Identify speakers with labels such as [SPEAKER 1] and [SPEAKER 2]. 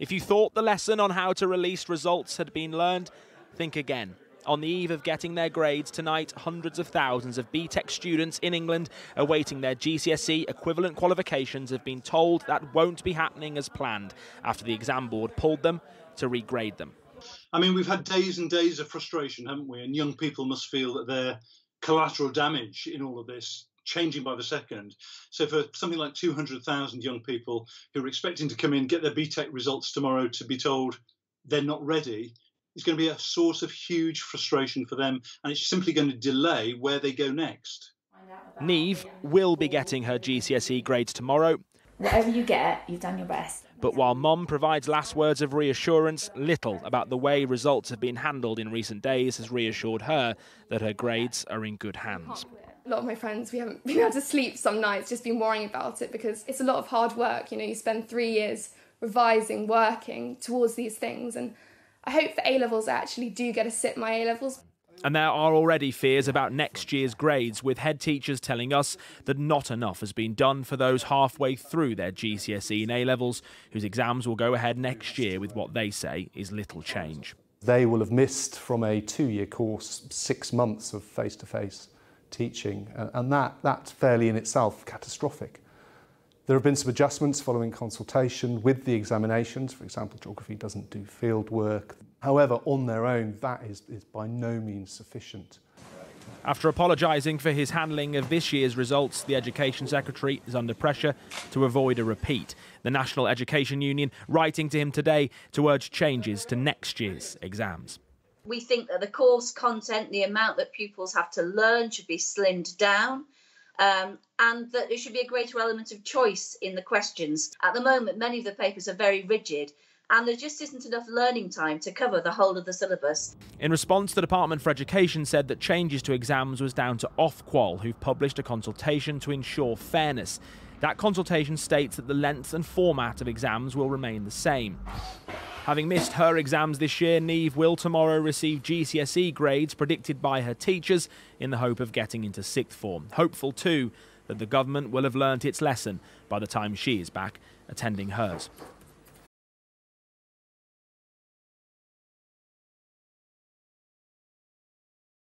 [SPEAKER 1] If you thought the lesson on how to release results had been learned, think again. On the eve of getting their grades tonight, hundreds of thousands of BTEC students in England awaiting their GCSE equivalent qualifications have been told that won't be happening as planned after the exam board pulled them to regrade them.
[SPEAKER 2] I mean, we've had days and days of frustration, haven't we? And young people must feel that they're collateral damage in all of this, changing by the second. So for something like 200,000 young people who are expecting to come in, get their BTEC results tomorrow, to be told they're not ready, is going to be a source of huge frustration for them, and it's simply going to delay where they go next.
[SPEAKER 1] Neve will be getting her GCSE grades tomorrow.
[SPEAKER 3] Whatever you get, you've done your best.
[SPEAKER 1] But while Mom provides last words of reassurance, little about the way results have been handled in recent days has reassured her that her grades are in good hands.
[SPEAKER 4] A lot of my friends, we haven't been able to sleep some nights, just been worrying about it, because it's a lot of hard work. You know, you spend 3 years revising, working towards these things, and I hope for A-levels I actually do get to sit my A-levels.
[SPEAKER 1] And there are already fears about next year's grades, with head teachers telling us that not enough has been done for those halfway through their GCSE and A-levels, whose exams will go ahead next year with what they say is little change.
[SPEAKER 5] They will have missed from a 2-year course 6 months of face-to-face teaching, and that's fairly in itself catastrophic. There have been some adjustments following consultation with the examinations. For example, geography doesn't do field work. However, on their own, that is by no means sufficient.
[SPEAKER 1] After apologising for his handling of this year's results, the Education Secretary is under pressure to avoid a repeat. The National Education Union writing to him today to urge changes to next year's exams.
[SPEAKER 6] We think that the course content, the amount that pupils have to learn, should be slimmed down. And that there should be a greater element of choice in the questions. At the moment, many of the papers are very rigid, and there just isn't enough learning time to cover the whole of the syllabus.
[SPEAKER 1] In response, the Department for Education said that changes to exams was down to Ofqual, who've published a consultation to ensure fairness. That consultation states that the length and format of exams will remain the same. Having missed her exams this year, Neve will tomorrow receive GCSE grades predicted by her teachers in the hope of getting into sixth form. Hopeful too that the government will have learnt its lesson by the time she is back attending hers.